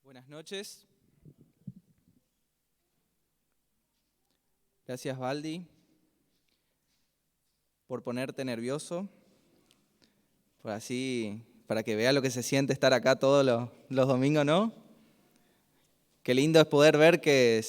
Buenas noches. Gracias, Valdi, por ponerte nervioso, para que vea lo que se siente estar acá todos los domingos, ¿no? Qué lindo es poder ver que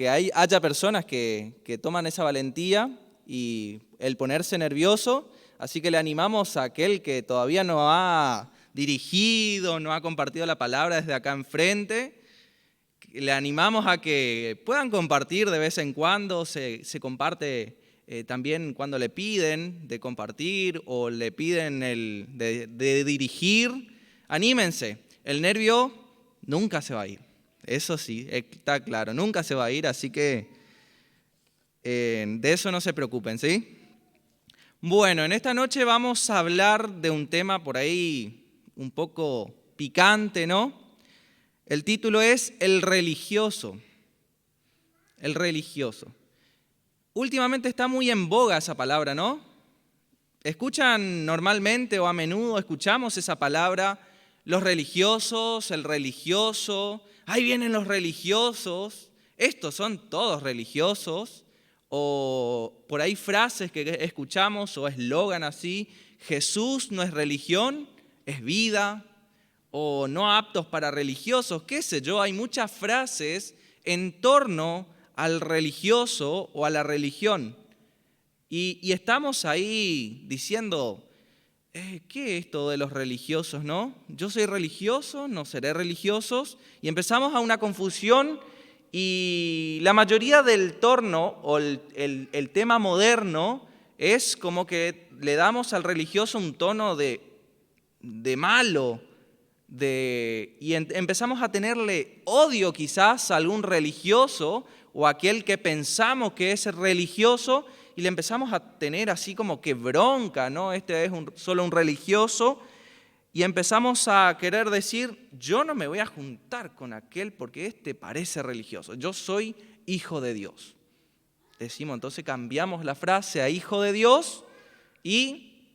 haya personas que toman esa valentía y el ponerse nervioso, así que le animamos a aquel que todavía no ha dirigido, no ha compartido la palabra desde acá enfrente. Le animamos a que puedan compartir de vez en cuando, se comparte también cuando le piden de compartir o le piden de dirigir. Anímense, el nervio nunca se va a ir, eso sí, está claro, nunca se va a ir, así que de eso no se preocupen, ¿sí? Bueno, en esta noche vamos a hablar de un tema por ahí un poco picante, ¿no? El título es El religioso. El religioso. Últimamente está muy en boga esa palabra, ¿no? ¿Escuchan normalmente o a menudo escuchamos esa palabra? Los religiosos, el religioso, ahí vienen los religiosos, estos son todos religiosos. O por ahí frases que escuchamos o eslogan así, Jesús no es religión, es vida. O no aptos para religiosos, qué sé yo, hay muchas frases en torno al religioso o a la religión. Y estamos ahí diciendo, ¿qué es esto de los religiosos, no? Yo soy religioso, no seré religiosos, y empezamos a una confusión y la mayoría del torno o el tema moderno es como que le damos al religioso un tono de malo, y empezamos a tenerle odio quizás a algún religioso o a aquel que pensamos que es religioso y le empezamos a tener así como que bronca, ¿no? Este es solo un religioso y empezamos a querer decir, yo no me voy a juntar con aquel porque este parece religioso, yo soy hijo de Dios. Decimos, entonces cambiamos la frase a hijo de Dios y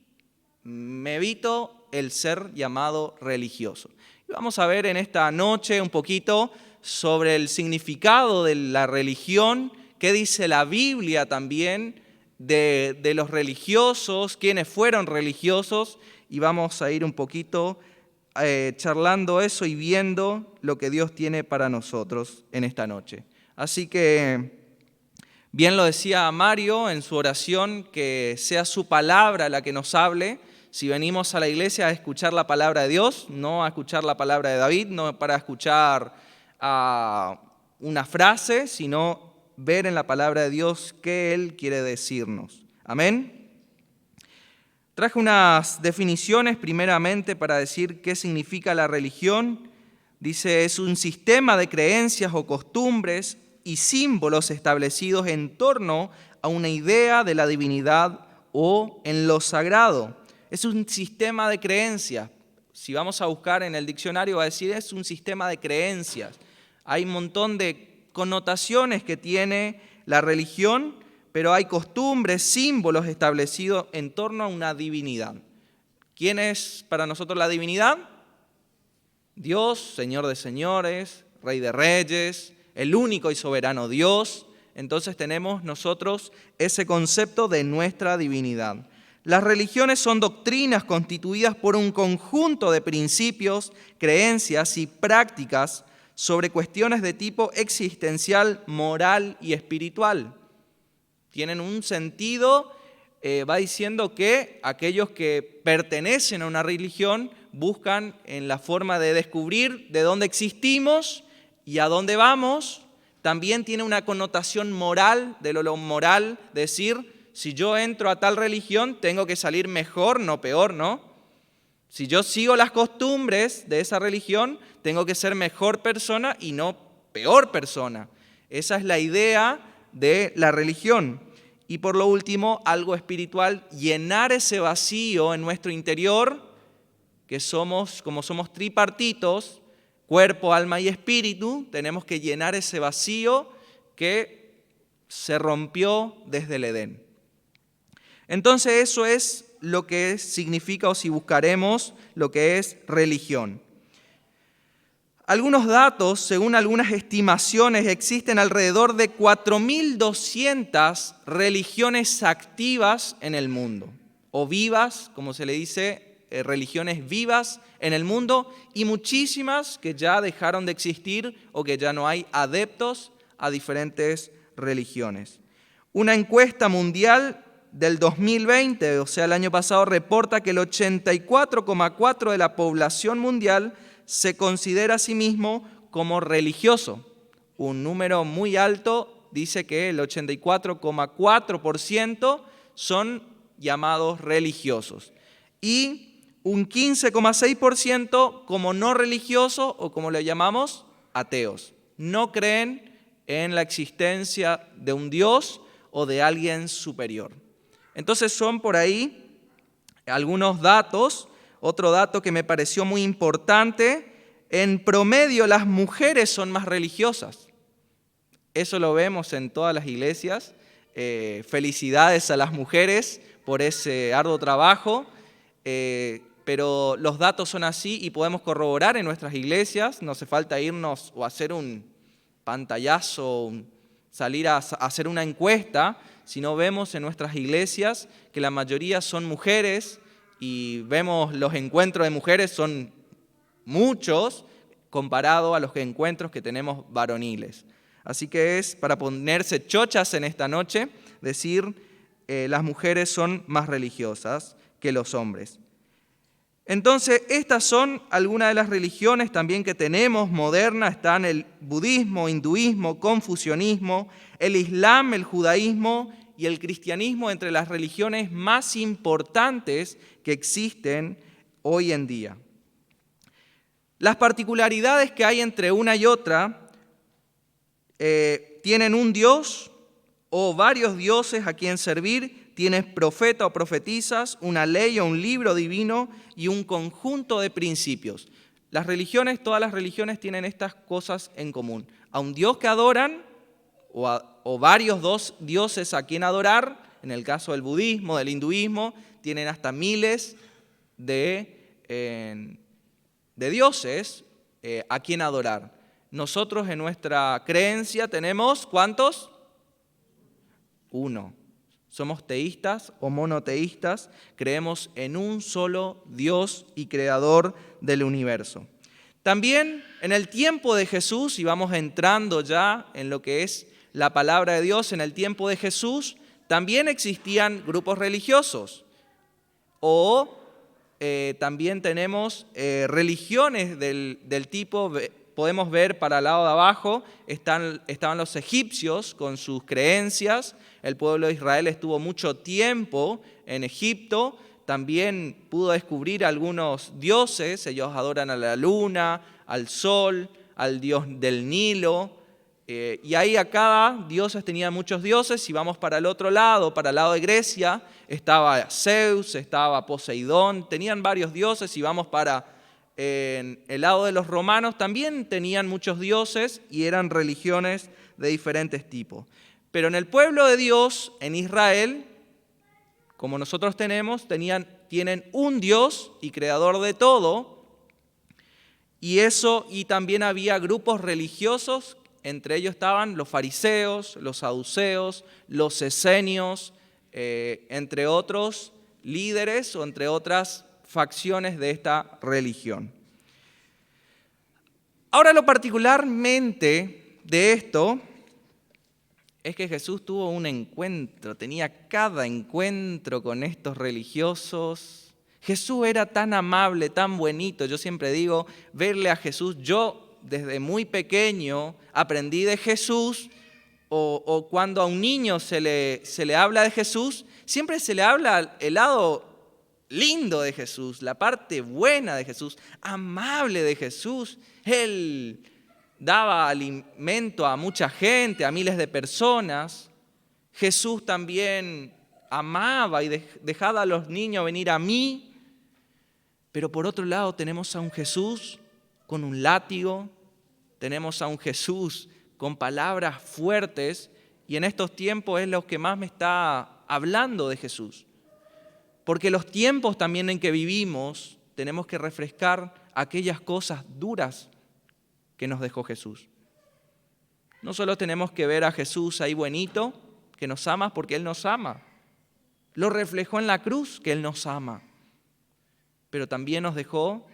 me evito el ser llamado religioso. Y vamos a ver en esta noche un poquito sobre el significado de la religión, qué dice la Biblia también de los religiosos, quiénes fueron religiosos, y vamos a ir un poquito charlando eso y viendo lo que Dios tiene para nosotros en esta noche. Así que, bien lo decía Mario en su oración, que sea su palabra la que nos hable. Si venimos a la iglesia a escuchar la palabra de Dios, no a escuchar la palabra de David, no para escuchar una frase, sino ver en la palabra de Dios qué Él quiere decirnos. Amén. Traje unas definiciones primeramente para decir qué significa la religión. Dice, es un sistema de creencias o costumbres y símbolos establecidos en torno a una idea de la divinidad o en lo sagrado. Es un sistema de creencias. Si vamos a buscar en el diccionario va a decir es un sistema de creencias. Hay un montón de connotaciones que tiene la religión, pero hay costumbres, símbolos establecidos en torno a una divinidad. ¿Quién es para nosotros la divinidad? Dios, Señor de señores, Rey de reyes, el único y soberano Dios. Entonces tenemos nosotros ese concepto de nuestra divinidad. Las religiones son doctrinas constituidas por un conjunto de principios, creencias y prácticas sobre cuestiones de tipo existencial, moral y espiritual. Tienen un sentido, va diciendo que aquellos que pertenecen a una religión buscan en la forma de descubrir de dónde existimos y a dónde vamos. También tiene una connotación moral, de lo moral, decir, si yo entro a tal religión, tengo que salir mejor, no peor, ¿no? Si yo sigo las costumbres de esa religión, tengo que ser mejor persona y no peor persona. Esa es la idea de la religión. Y por lo último, algo espiritual, llenar ese vacío en nuestro interior, que como somos tripartitos, cuerpo, alma y espíritu, tenemos que llenar ese vacío que se rompió desde el Edén. Entonces eso es lo que significa, o si buscaremos, lo que es religión. Algunos datos, según algunas estimaciones, existen alrededor de 4.200 religiones activas en el mundo, o vivas, como se le dice, religiones vivas en el mundo, y muchísimas que ya dejaron de existir o que ya no hay adeptos a diferentes religiones. Una encuesta mundial del 2020, o sea, el año pasado, reporta que el 84,4% de la población mundial se considera a sí mismo como religioso. Un número muy alto dice que el 84,4% son llamados religiosos. Y un 15,6% como no religiosos o como le llamamos ateos. No creen en la existencia de un Dios o de alguien superior. Entonces son por ahí algunos datos. Otro dato que me pareció muy importante: en promedio las mujeres son más religiosas. Eso lo vemos en todas las iglesias. Felicidades a las mujeres por ese arduo trabajo, pero los datos son así y podemos corroborar en nuestras iglesias. No hace falta irnos o hacer un pantallazo, salir a hacer una encuesta, sino vemos en nuestras iglesias que la mayoría son mujeres. Y vemos los encuentros de mujeres son muchos comparado a los encuentros que tenemos varoniles. Así que es para ponerse chochas en esta noche, decir las mujeres son más religiosas que los hombres. Entonces, estas son algunas de las religiones también que tenemos modernas. Están el budismo, hinduismo, confucianismo, el islam, el judaísmo y el cristianismo, entre las religiones más importantes que existen hoy en día. Las particularidades que hay entre una y otra: tienen un Dios o varios dioses a quien servir, tienes profeta o profetisas, una ley o un libro divino y un conjunto de principios. Las religiones, todas las religiones tienen estas cosas en común: a un Dios que adoran o varios dioses a quien adorar. En el caso del budismo, del hinduismo, tienen hasta miles de dioses a quien adorar. Nosotros en nuestra creencia tenemos, ¿cuántos? Uno. Somos teístas o monoteístas, creemos en un solo Dios y creador del universo. También en el tiempo de Jesús, y vamos entrando ya en lo que es la palabra de Dios, en el tiempo de Jesús también existían grupos religiosos. O también tenemos religiones del tipo, podemos ver para el lado de abajo, estaban los egipcios con sus creencias. El pueblo de Israel estuvo mucho tiempo en Egipto, también pudo descubrir algunos dioses. Ellos adoran a la luna, al sol, al dios del Nilo, y ahí a cada dioses tenía muchos dioses. Si vamos para el otro lado, para el lado de Grecia, estaba Zeus, estaba Poseidón, tenían varios dioses. Si vamos para el lado de los romanos, también tenían muchos dioses y eran religiones de diferentes tipos. Pero en el pueblo de Dios, en Israel, como nosotros tienen un Dios y creador de todo, y también había grupos religiosos. Entre ellos estaban los fariseos, los saduceos, los esenios, entre otros líderes o entre otras facciones de esta religión. Ahora, lo particularmente de esto es que Jesús tuvo un encuentro, tenía cada encuentro con estos religiosos. Jesús era tan amable, tan bonito. Yo siempre digo, verle a Jesús, yo desde muy pequeño aprendí de Jesús, o cuando a un niño se le habla de Jesús, siempre se le habla el lado lindo de Jesús, la parte buena de Jesús, amable de Jesús. Él daba alimento a mucha gente, a miles de personas. Jesús también amaba y dejaba a los niños venir a mí. Pero por otro lado tenemos a un Jesús con un látigo, tenemos a un Jesús con palabras fuertes, y en estos tiempos es lo que más me está hablando de Jesús. Porque los tiempos también en que vivimos tenemos que refrescar aquellas cosas duras que nos dejó Jesús. No solo tenemos que ver a Jesús ahí buenito, que nos ama porque Él nos ama. Lo reflejó en la cruz que Él nos ama. Pero también nos dejó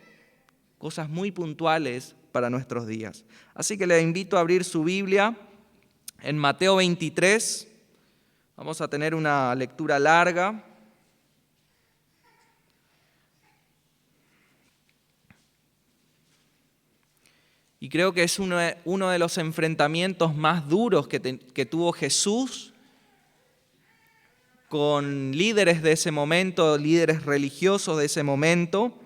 cosas muy puntuales para nuestros días. Así que le invito a abrir su Biblia en Mateo 23. Vamos a tener una lectura larga. Y creo que es uno de los enfrentamientos más duros que tuvo Jesús con líderes de ese momento, líderes religiosos de ese momento.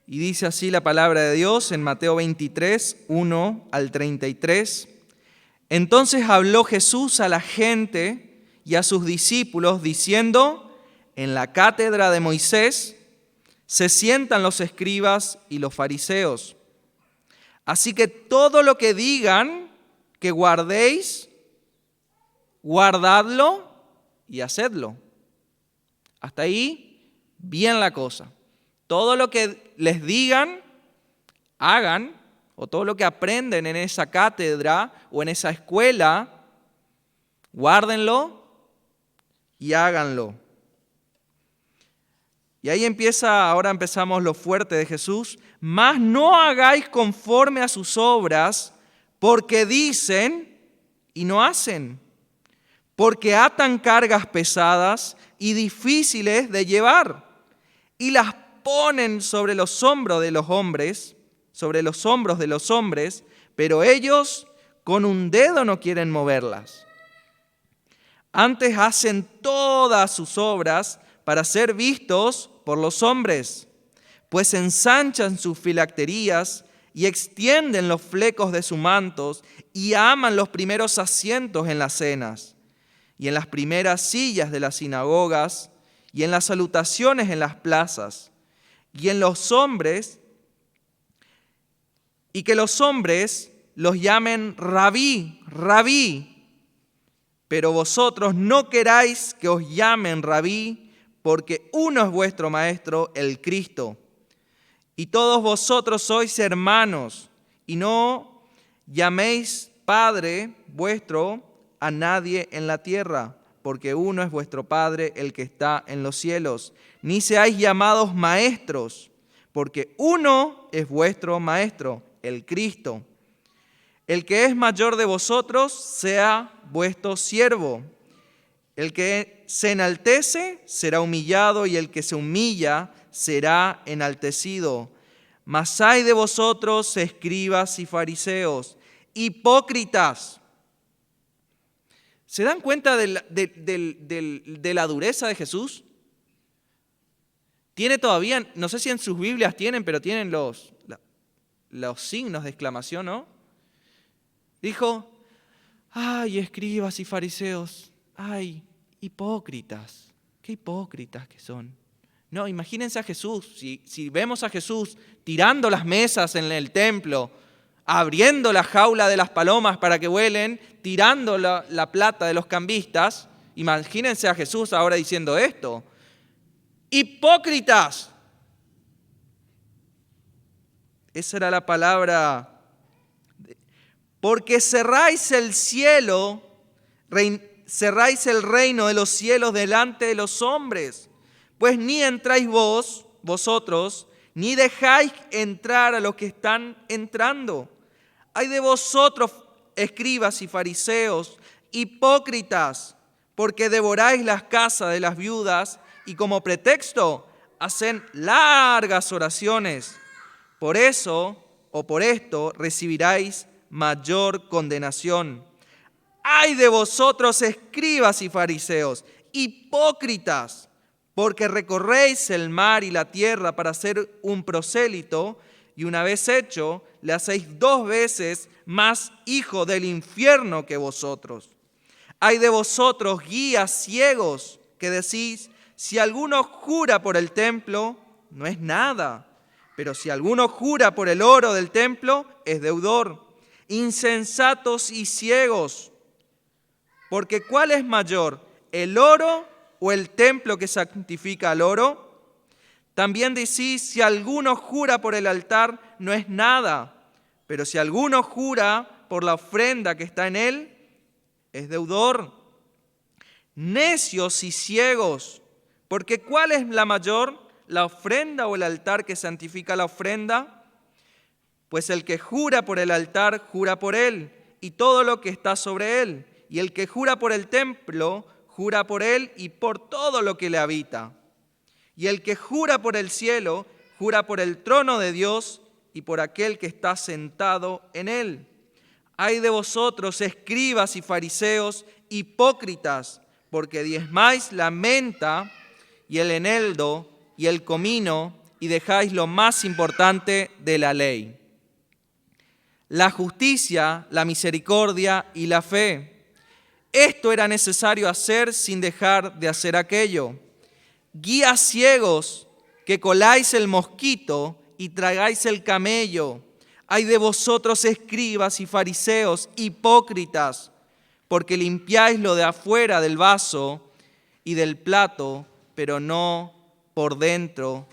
Y dice así la palabra de Dios en Mateo 23, 1 al 33. Entonces habló Jesús a la gente y a sus discípulos diciendo: en la cátedra de Moisés se sientan los escribas y los fariseos. Así que todo lo que digan que guardéis, guardadlo y hacedlo. Hasta ahí, bien la cosa. Todo lo que les digan, hagan, o todo lo que aprenden en esa cátedra o en esa escuela, guárdenlo y háganlo. Y ahí ahora empezamos lo fuerte de Jesús. Mas no hagáis conforme a sus obras, porque dicen y no hacen. Porque atan cargas pesadas y difíciles de llevar, y las ponen sobre los hombros de los hombres, pero ellos con un dedo no quieren moverlas. Antes hacen todas sus obras para ser vistos por los hombres, pues ensanchan sus filacterías y extienden los flecos de sus mantos y aman los primeros asientos en las cenas y en las primeras sillas de las sinagogas y en las salutaciones en las plazas y en los hombres, y que los hombres los llamen rabí, rabí, pero vosotros no queráis que os llamen rabí, porque uno es vuestro Maestro, el Cristo. Y todos vosotros sois hermanos, y no llaméis Padre vuestro a nadie en la tierra, porque uno es vuestro Padre, el que está en los cielos. Ni seáis llamados maestros, porque uno es vuestro Maestro, el Cristo. El que es mayor de vosotros sea vuestro siervo. El que se enaltece será humillado, y el que se humilla será enaltecido. Mas ay de vosotros, escribas y fariseos, hipócritas. ¿Se dan cuenta de la dureza de Jesús? Tiene todavía, no sé si en sus Biblias tienen, pero tienen los signos de exclamación, ¿no? Dijo: ay, escribas y fariseos, ay, hipócritas, qué hipócritas que son. No, imagínense a Jesús, si vemos a Jesús tirando las mesas en el templo, abriendo la jaula de las palomas para que vuelen, tirando la plata de los cambistas, imagínense a Jesús ahora diciendo esto: hipócritas. Esa era la palabra. Porque cerráis el cielo, cerráis el reino de los cielos delante de los hombres, pues ni entráis vosotros, ni dejáis entrar a los que están entrando. Ay de vosotros, escribas y fariseos, hipócritas, porque devoráis las casas de las viudas y como pretexto hacen largas oraciones. Por eso, o por esto, recibiráis mayor condenación. ¡Ay de vosotros, escribas y fariseos, hipócritas! Porque recorréis el mar y la tierra para ser un prosélito, y una vez hecho, le hacéis 2 veces más hijo del infierno que vosotros. ¡Ay de vosotros, guías ciegos, que decís: si alguno jura por el templo, no es nada, pero si alguno jura por el oro del templo, es deudor! Insensatos y ciegos, porque ¿cuál es mayor, el oro o el templo que santifica al oro? También decís, si alguno jura por el altar, no es nada. Pero si alguno jura por la ofrenda que está en él, es deudor. Necios y ciegos, porque ¿cuál es la mayor, la ofrenda o el altar que santifica la ofrenda? Pues el que jura por el altar, jura por él, y todo lo que está sobre él. Y el que jura por el templo, jura por él y por todo lo que le habita. Y el que jura por el cielo, jura por el trono de Dios y por aquel que está sentado en él. Ay de vosotros, escribas y fariseos, hipócritas, porque diezmáis la menta y el eneldo y el comino y dejáis lo más importante de la ley: la justicia, la misericordia y la fe. Esto era necesario hacer sin dejar de hacer aquello. Guías ciegos, que coláis el mosquito y tragáis el camello. Ay de vosotros, escribas y fariseos, hipócritas, porque limpiáis lo de afuera del vaso y del plato, pero por dentro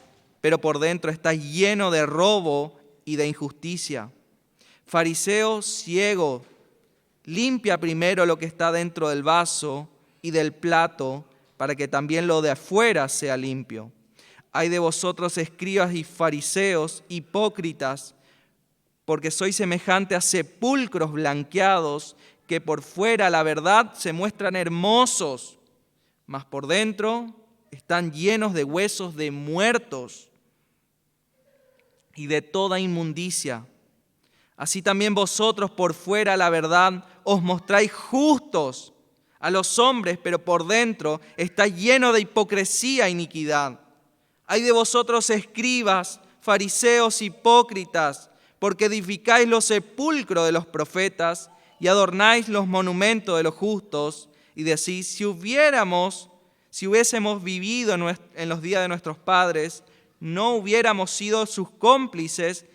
está lleno de robo y de injusticia. Fariseo ciego, limpia primero lo que está dentro del vaso y del plato, para que también lo de afuera sea limpio. Ay de vosotros, escribas y fariseos, hipócritas, porque sois semejante a sepulcros blanqueados, que por fuera, la verdad, se muestran hermosos, mas por dentro están llenos de huesos de muertos y de toda inmundicia. Así también vosotros por fuera, la verdad, os mostráis justos a los hombres, pero por dentro está lleno de hipocresía e iniquidad. Ay de vosotros, escribas, fariseos, hipócritas, porque edificáis los sepulcros de los profetas y adornáis los monumentos de los justos, y decís, si hubiésemos vivido en los días de nuestros padres, no hubiéramos sido sus cómplices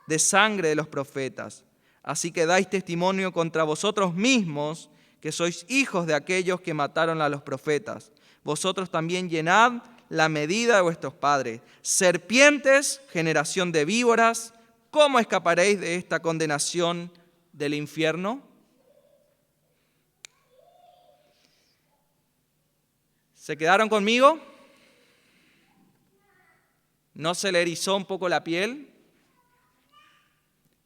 de sangre de los profetas. Así que dais testimonio contra vosotros mismos, que sois hijos de aquellos que mataron a los profetas. Vosotros también llenad la medida de vuestros padres. Serpientes, generación de víboras, ¿cómo escaparéis de esta condenación del infierno? ¿Se quedaron conmigo? ¿No se le erizó un poco la piel?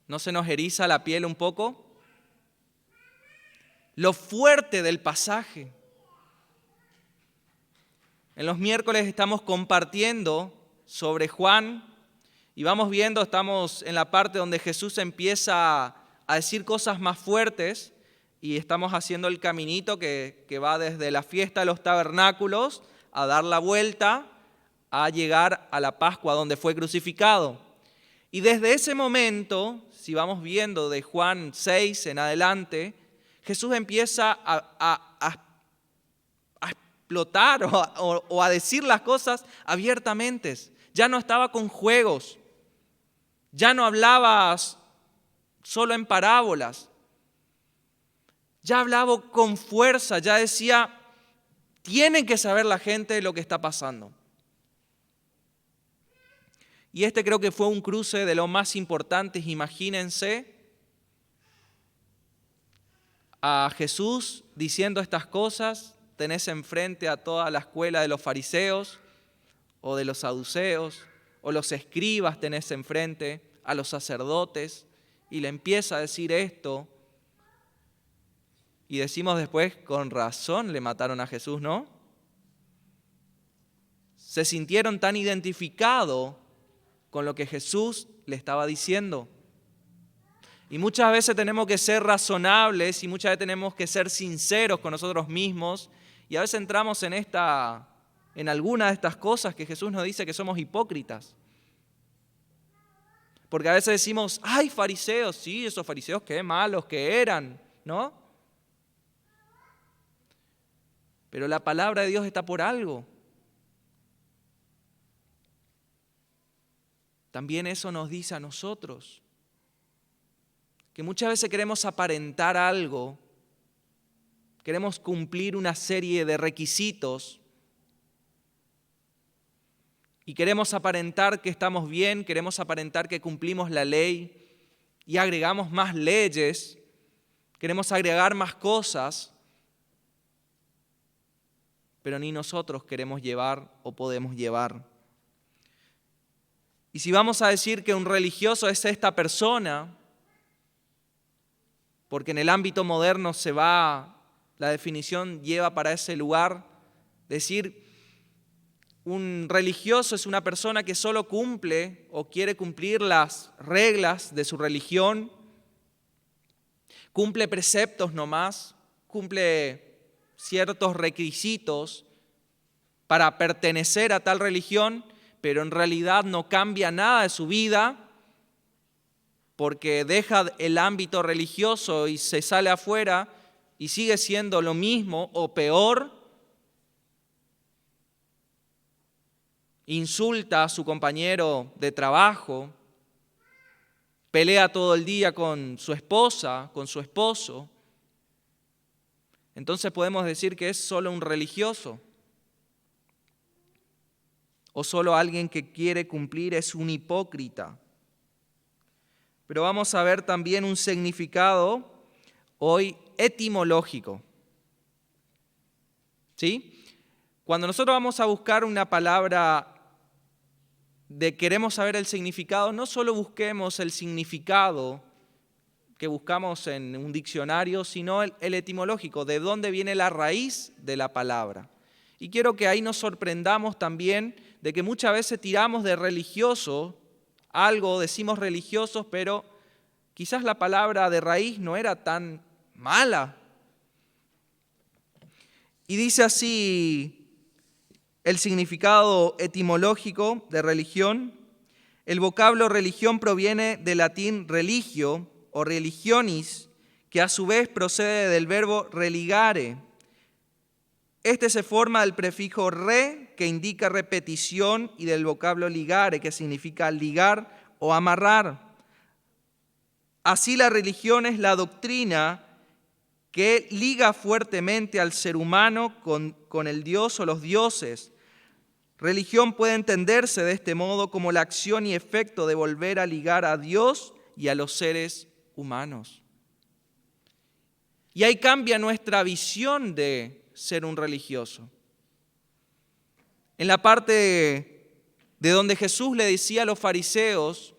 ¿No se nos eriza la piel un poco? Lo fuerte del pasaje. En los miércoles estamos compartiendo sobre Juan y vamos viendo, estamos en la parte donde Jesús empieza a decir cosas más fuertes y estamos haciendo el caminito que va desde la fiesta de los tabernáculos a dar la vuelta a llegar a la Pascua donde fue crucificado. Y desde ese momento, si vamos viendo de Juan 6 en adelante, Jesús empieza a explotar o a decir las cosas abiertamente. Ya no estaba con juegos, ya no hablaba solo en parábolas, ya hablaba con fuerza, ya decía, tienen que saber la gente lo que está pasando. Y este creo que fue un cruce de los más importantes. Imagínense a Jesús diciendo estas cosas, tenés enfrente a toda la escuela de los fariseos o de los saduceos, o los escribas tenés enfrente, a los sacerdotes, y le empieza a decir esto. Y decimos después, con razón le mataron a Jesús, ¿no? Se sintieron tan identificados con lo que Jesús le estaba diciendo. Y muchas veces tenemos que ser razonables y muchas veces tenemos que ser sinceros con nosotros mismos. Y a veces entramos en alguna de estas cosas que Jesús nos dice que somos hipócritas. Porque a veces decimos, ¡ay, fariseos! Sí, esos fariseos qué malos que eran, ¿no? Pero la palabra de Dios está por algo. También eso nos dice a nosotros que muchas veces queremos aparentar algo, queremos cumplir una serie de requisitos y queremos aparentar que estamos bien, queremos aparentar que cumplimos la ley y agregamos más leyes, queremos agregar más cosas, pero ni nosotros queremos llevar o podemos llevar. Y si vamos a decir que un religioso es esta persona, porque en el ámbito moderno la definición lleva para ese lugar, decir un religioso es una persona que solo cumple o quiere cumplir las reglas de su religión, cumple preceptos nomás, cumple ciertos requisitos para pertenecer a tal religión, pero en realidad no cambia nada de su vida porque deja el ámbito religioso y se sale afuera y sigue siendo lo mismo o peor, insulta a su compañero de trabajo, pelea todo el día con su esposa, con su esposo, entonces podemos decir que es solo un religioso o solo alguien que quiere cumplir, es un hipócrita. Pero vamos a ver también un significado hoy etimológico. ¿Sí? Cuando nosotros vamos a buscar una palabra queremos saber el significado, no solo busquemos el significado que buscamos en un diccionario, sino el etimológico, de dónde viene la raíz de la palabra. Y quiero que ahí nos sorprendamos también de que muchas veces tiramos de religioso algo, decimos religiosos, pero quizás la palabra de raíz no era tan mala. Y dice así el significado etimológico de religión. El vocablo religión proviene del latín religio o religionis, que a su vez procede del verbo religare. Este se forma del prefijo re, que indica repetición, y del vocablo ligare, que significa ligar o amarrar. Así la religión es la doctrina que liga fuertemente al ser humano con el Dios o los dioses. Religión puede entenderse de este modo como la acción y efecto de volver a ligar a Dios y a los seres humanos. Y ahí cambia nuestra visión de ser un religioso. En la parte de donde Jesús le decía a los fariseos,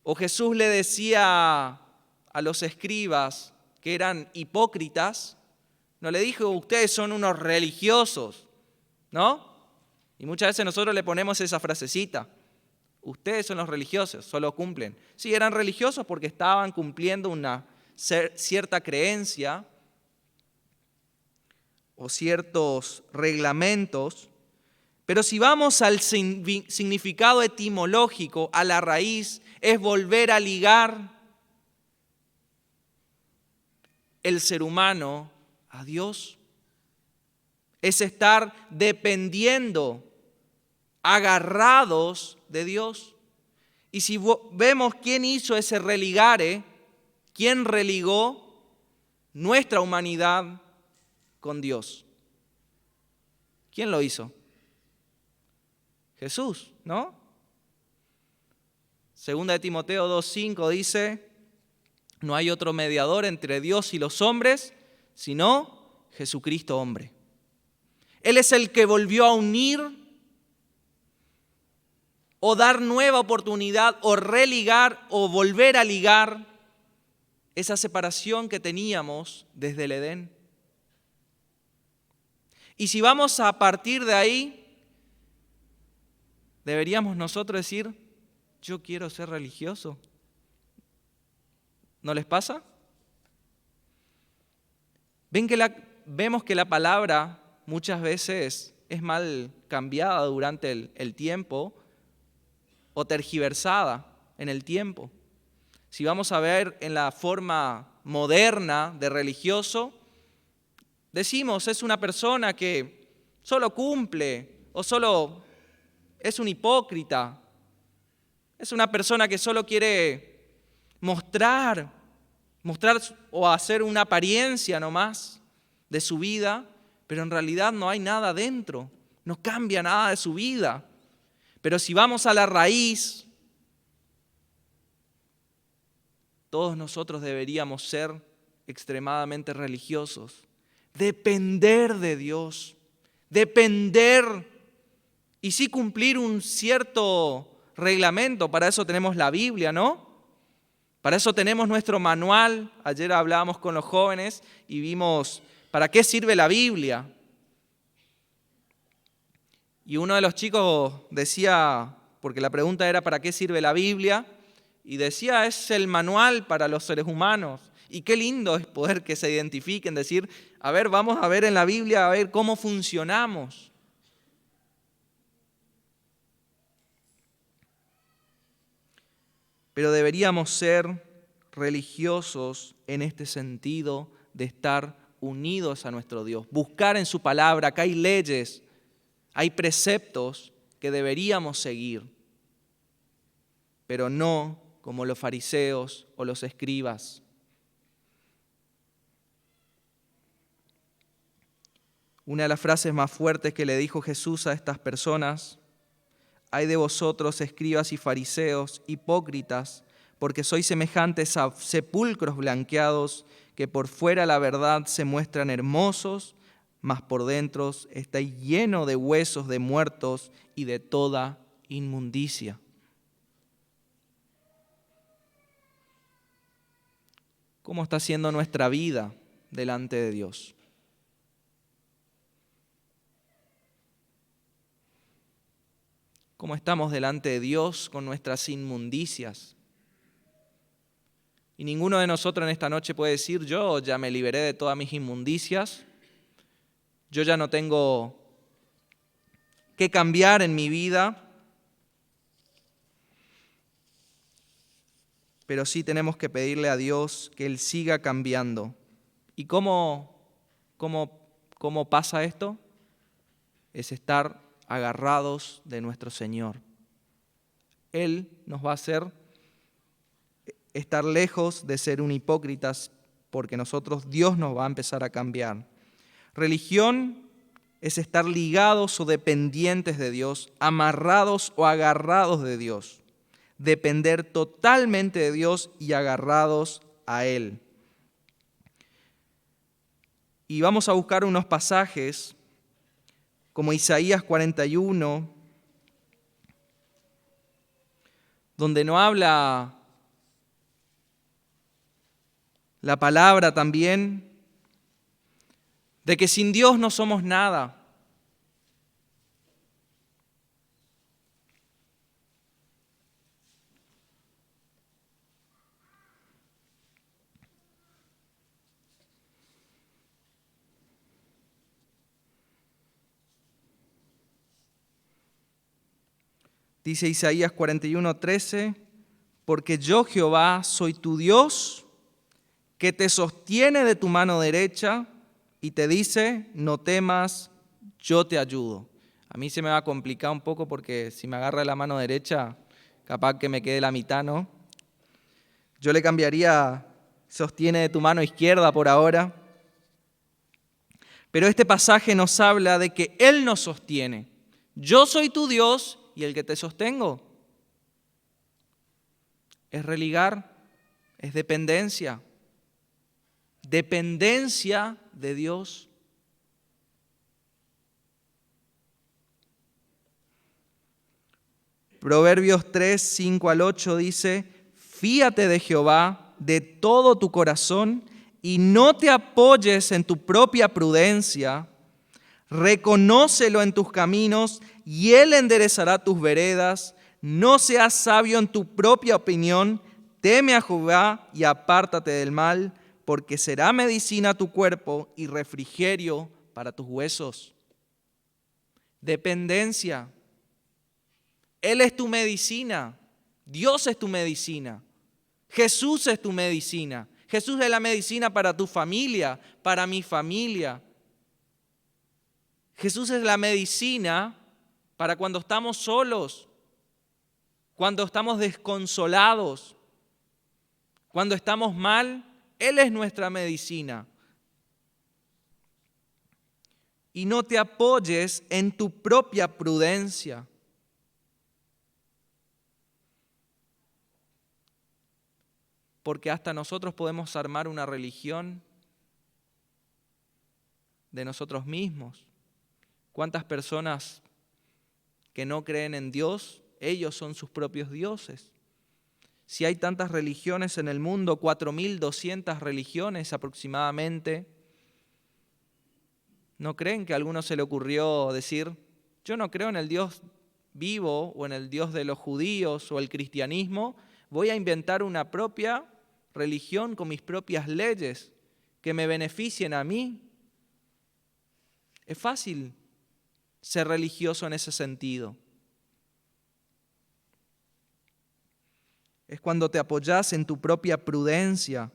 o Jesús le decía a los escribas que eran hipócritas, no le dijo, ustedes son unos religiosos, ¿no? Y muchas veces nosotros le ponemos esa frasecita, ustedes son los religiosos, solo cumplen. Sí, eran religiosos porque estaban cumpliendo una cierta creencia o ciertos reglamentos, pero si vamos al significado etimológico, a la raíz, es volver a ligar el ser humano a Dios. Es estar dependiendo, agarrados de Dios. Y si vemos quién hizo ese religare, quién religó nuestra humanidad con Dios. ¿Quién lo hizo? Jesús, ¿no? Segunda de Timoteo 2:5 dice, no hay otro mediador entre Dios y los hombres, sino Jesucristo hombre. Él es el que volvió a unir o dar nueva oportunidad o religar o volver a ligar esa separación que teníamos desde el Edén. Y si vamos a partir de ahí, deberíamos nosotros decir, yo quiero ser religioso. ¿No les pasa? Vemos que la palabra muchas veces es mal cambiada durante el tiempo o tergiversada en el tiempo. Si vamos a ver en la forma moderna de religioso, decimos es una persona que solo cumple o solo es un hipócrita. Es una persona que solo quiere mostrar o hacer una apariencia nomás de su vida, pero en realidad no hay nada dentro. no cambia nada de su vida. Pero si vamos a la raíz, todos nosotros deberíamos ser extremadamente religiosos, depender de Dios, depender y sí cumplir un cierto reglamento. Para eso tenemos la Biblia, ¿no? Para eso tenemos nuestro manual. Ayer hablábamos con los jóvenes y vimos para qué sirve la Biblia. Y uno de los chicos decía, porque la pregunta era ¿para qué sirve la Biblia? Y decía, es el manual para los seres humanos. Y qué lindo es poder que se identifiquen, decir, a ver, vamos a ver en la Biblia, a ver cómo funcionamos. Pero deberíamos ser religiosos en este sentido de estar unidos a nuestro Dios, buscar en su palabra, que hay leyes, hay preceptos que deberíamos seguir, pero no como los fariseos o los escribas. Una de las frases más fuertes que le dijo Jesús a estas personas: «Ay de vosotros, escribas y fariseos, hipócritas, porque sois semejantes a sepulcros blanqueados, que por fuera la verdad se muestran hermosos, mas por dentro estáis lleno de huesos de muertos y de toda inmundicia». ¿Cómo está siendo nuestra vida delante de Dios? ¿Cómo estamos delante de Dios con nuestras inmundicias? Y ninguno de nosotros en esta noche puede decir, yo ya me liberé de todas mis inmundicias, yo ya no tengo que cambiar en mi vida, pero sí tenemos que pedirle a Dios que Él siga cambiando. ¿Y cómo pasa esto? Es estar agarrados de nuestro Señor. Él nos va a hacer estar lejos de ser un hipócritas, porque Dios nos va a empezar a cambiar. Religión es estar ligados o dependientes de Dios, amarrados o agarrados de Dios. Depender totalmente de Dios y agarrados a Él. Y vamos a buscar unos pasajes como Isaías 41, donde no habla la palabra también de que sin Dios no somos nada. Dice Isaías 41:13, porque yo Jehová soy tu Dios, que te sostiene de tu mano derecha y te dice, no temas, yo te ayudo. A mí se me va a complicar un poco porque si me agarra la mano derecha, capaz que me quede la mitad, ¿no? Yo le cambiaría, sostiene de tu mano izquierda por ahora. Pero este pasaje nos habla de que Él nos sostiene. Yo soy tu Dios y el que te sostengo. Es religar, es dependencia. Dependencia de Dios. Proverbios 3, 5 al 8 dice, fíate de Jehová de todo tu corazón y no te apoyes en tu propia prudencia. Reconócelo en tus caminos y Él enderezará tus veredas. No seas sabio en tu propia opinión. Teme a Jehová y apártate del mal, porque será medicina a tu cuerpo y refrigerio para tus huesos. Dependencia. Él es tu medicina. Dios es tu medicina. Jesús es tu medicina. Jesús es la medicina para tu familia, para mi familia. Jesús es la medicina para cuando estamos solos, cuando estamos desconsolados, cuando estamos mal. Él es nuestra medicina. y no te apoyes en tu propia prudencia. Porque hasta nosotros podemos armar una religión de nosotros mismos. ¿Cuántas personas que no creen en Dios, ellos son sus propios dioses? Si hay tantas religiones en el mundo, 4.200 religiones aproximadamente, ¿no creen que a alguno se le ocurrió decir, yo no creo en el Dios vivo o en el Dios de los judíos o el cristianismo, voy a inventar una propia religión con mis propias leyes que me beneficien a mí? Es fácil ser religioso en ese sentido. Es cuando te apoyas en tu propia prudencia,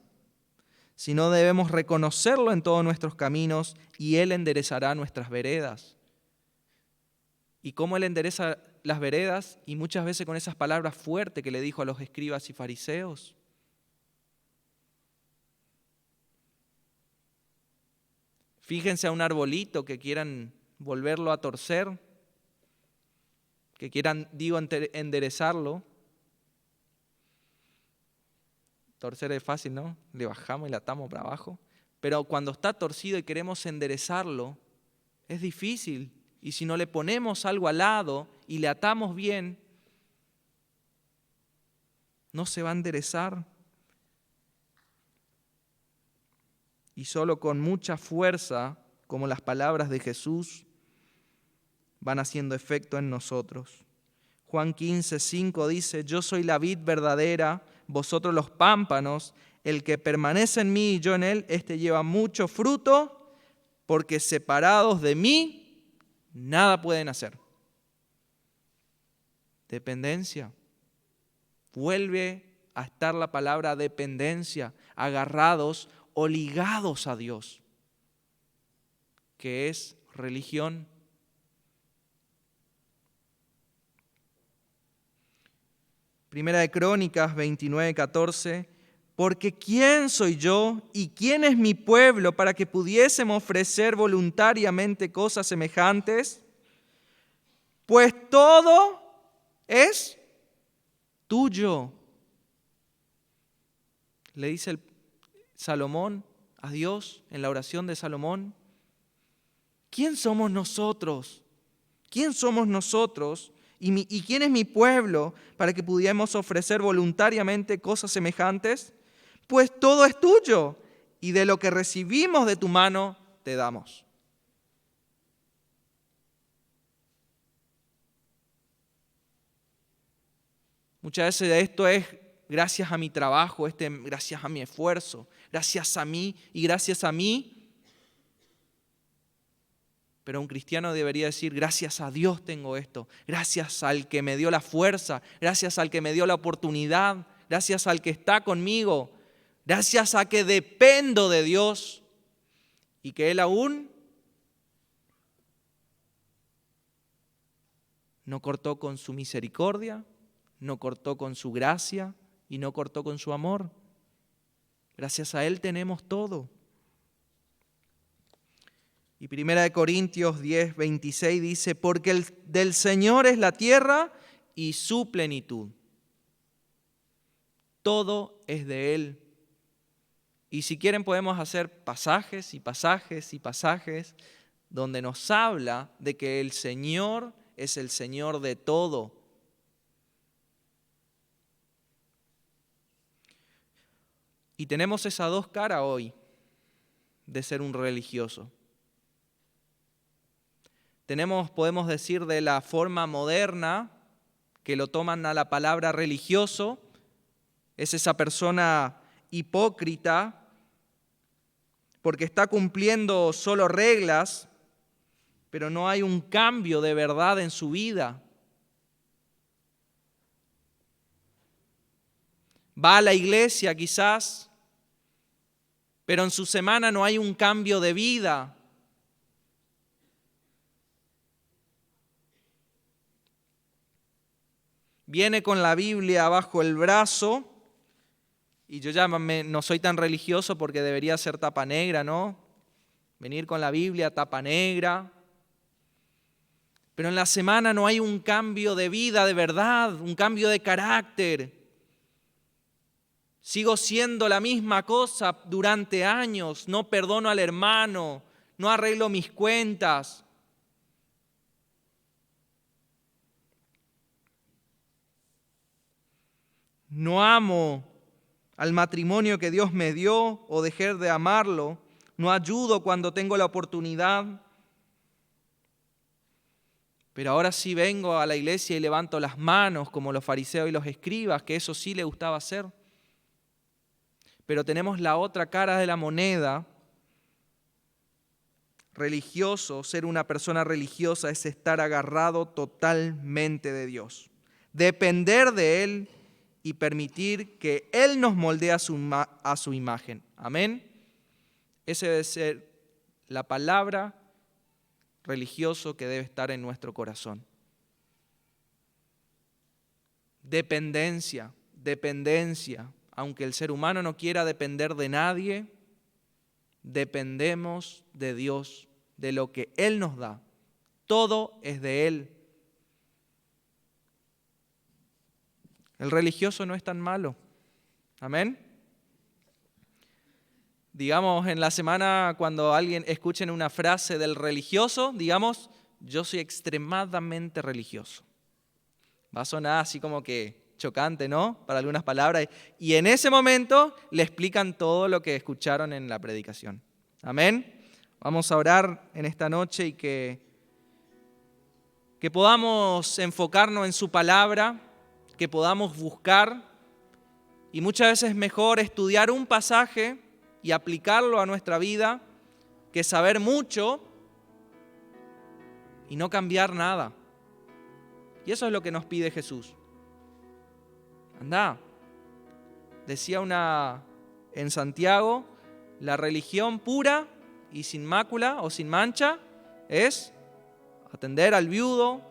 sino debemos reconocerlo en todos nuestros caminos y Él enderezará nuestras veredas. ¿Y cómo Él endereza las veredas? Y muchas veces con esas palabras fuertes que le dijo a los escribas y fariseos. Fíjense a un arbolito que quieran volverlo a torcer, que quieran, enderezarlo. Torcer es fácil, ¿no? Le bajamos y le atamos para abajo. Pero cuando está torcido y queremos enderezarlo, es difícil. Y si no le ponemos algo al lado y le atamos bien, no se va a enderezar. Y solo con mucha fuerza, como las palabras de Jesús, van haciendo efecto en nosotros. Juan 15:5 dice, yo soy la vid verdadera, vosotros los pámpanos, el que permanece en mí y yo en él, éste lleva mucho fruto, porque separados de mí, nada pueden hacer. Dependencia. Vuelve a estar la palabra dependencia, agarrados o ligados a Dios, que es religión. Primera de Crónicas 29:14, porque ¿quién soy yo y quién es mi pueblo para que pudiésemos ofrecer voluntariamente cosas semejantes? Pues todo es tuyo. Le dice el Salomón a Dios en la oración de Salomón. ¿Quién somos nosotros? ¿Quién somos nosotros? ¿Y quién es mi pueblo para que pudiéramos ofrecer voluntariamente cosas semejantes? Pues todo es tuyo y de lo que recibimos de tu mano te damos. Muchas veces esto es gracias a mi trabajo, gracias a mi esfuerzo, gracias a mí y gracias a mí. Pero un cristiano debería decir, gracias a Dios tengo esto, gracias al que me dio la fuerza, gracias al que me dio la oportunidad, gracias al que está conmigo, gracias a que dependo de Dios y que Él aún no cortó con su misericordia, no cortó con su gracia y no cortó con su amor. Gracias a Él tenemos todo. Y 1 Corintios 10:26 dice, porque del Señor es la tierra y su plenitud. Todo es de Él. Y si quieren podemos hacer pasajes y pasajes y pasajes donde nos habla de que el Señor es el Señor de todo. Y tenemos esas dos caras hoy de ser un religioso. Podemos decir de la forma moderna, que lo toman a la palabra religioso, es esa persona hipócrita, porque está cumpliendo solo reglas, pero no hay un cambio de verdad en su vida. Va a la iglesia quizás, pero en su semana no hay un cambio de vida. Viene con la Biblia bajo el brazo, y yo ya no soy tan religioso porque debería ser tapa negra, ¿no? venir con la Biblia tapa negra, pero en la semana no hay un cambio de vida de verdad, un cambio de carácter. Sigo siendo la misma cosa durante años, no perdono al hermano, no arreglo mis cuentas. No amo al matrimonio que Dios me dio o dejé de amarlo. No ayudo cuando tengo la oportunidad. Pero ahora sí vengo a la iglesia y levanto las manos como los fariseos y los escribas, que eso sí le gustaba hacer. Pero tenemos la otra cara de la moneda. Religioso, ser una persona religiosa es estar agarrado totalmente de Dios. Depender de Él y permitir que Él nos moldee a su imagen. Amén. Esa debe ser la palabra religioso que debe estar en nuestro corazón. Dependencia, dependencia. Aunque el ser humano no quiera depender de nadie, dependemos de Dios, de lo que Él nos da. Todo es de Él. El religioso no es tan malo. Amén. Digamos, en la semana cuando alguien escuchen una frase del religioso, digamos, yo soy extremadamente religioso. Va a sonar así como que chocante, ¿no? Para algunas palabras. Y en ese momento le explican todo lo que escucharon en la predicación. Amén. Vamos a orar en esta noche y que podamos enfocarnos en su palabra, que podamos buscar. Y muchas veces es mejor estudiar un pasaje y aplicarlo a nuestra vida que saber mucho y no cambiar nada. Y eso es lo que nos pide Jesús. Andá. Decía en Santiago, la religión pura y sin mácula o sin mancha es atender al viudo,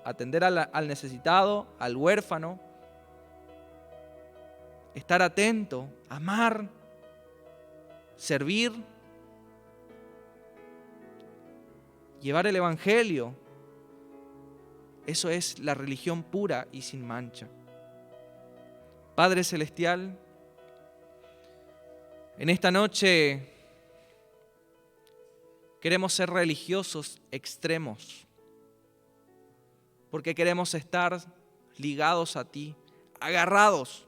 atender al necesitado, al huérfano, estar atento, amar, servir, llevar el evangelio. Eso es la religión pura y sin mancha. Padre Celestial, en esta noche queremos ser religiosos extremos, porque queremos estar ligados a ti, agarrados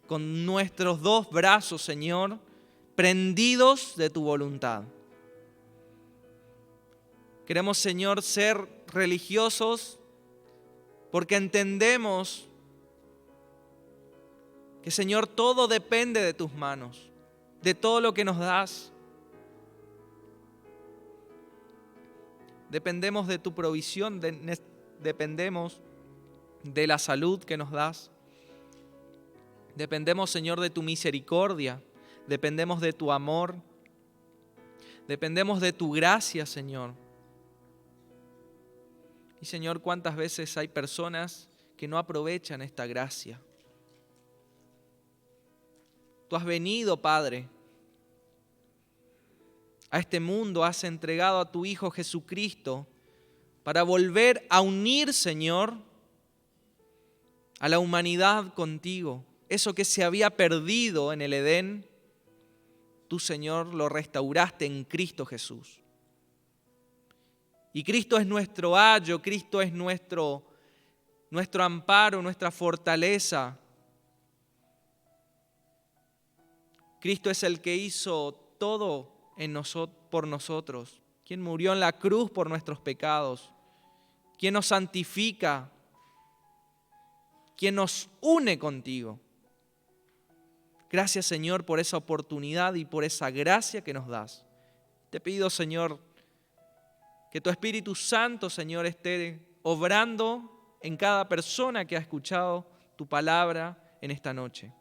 con nuestros dos brazos, Señor, prendidos de tu voluntad. Queremos, Señor, ser religiosos porque entendemos que, Señor, todo depende de tus manos, de todo lo que nos das. Dependemos de tu provisión, dependemos de la salud que nos das. Dependemos, Señor, de tu misericordia. Dependemos de tu amor. Dependemos de tu gracia, Señor. Y, Señor, cuántas veces hay personas que no aprovechan esta gracia. Tú has venido, Padre, a este mundo, has entregado a tu Hijo Jesucristo para volver a unir, Señor, a la humanidad contigo. Eso que se había perdido en el Edén, tú, Señor, lo restauraste en Cristo Jesús. Y Cristo es nuestro ayo, Cristo es nuestro amparo, nuestra fortaleza. Cristo es el que hizo todo por nosotros, quien murió en la cruz por nuestros pecados, quien nos santifica, quien nos une contigo. Gracias, Señor, por esa oportunidad y por esa gracia que nos das. Te pido, Señor, que tu Espíritu Santo, Señor, esté obrando en cada persona que ha escuchado tu palabra en esta noche.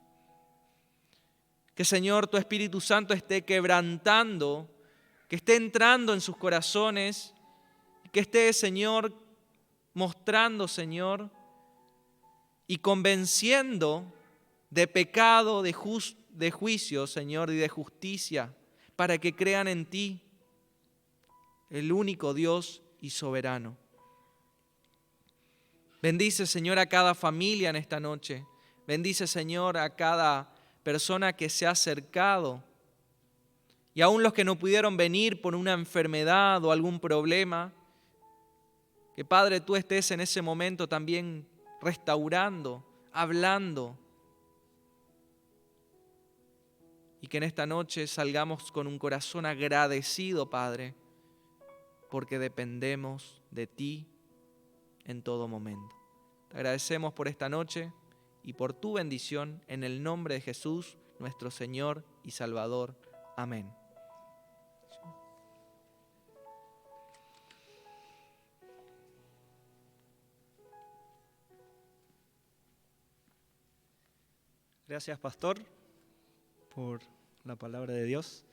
Que, Señor, tu Espíritu Santo esté quebrantando, que esté entrando en sus corazones, que esté, Señor, mostrando, Señor, y convenciendo de pecado, de juicio, Señor, y de justicia, para que crean en ti, el único Dios y soberano. Bendice, Señor, a cada familia en esta noche. Bendice, Señor, a cada persona que se ha acercado. Y aún los que no pudieron venir por una enfermedad o algún problema, que Padre, tú estés en ese momento también restaurando, hablando. Y que en esta noche salgamos con un corazón agradecido, Padre, porque dependemos de ti en todo momento. Te agradecemos por esta noche y por tu bendición en el nombre de Jesús, nuestro Señor y Salvador. Amén. Gracias, pastor, por la palabra de Dios.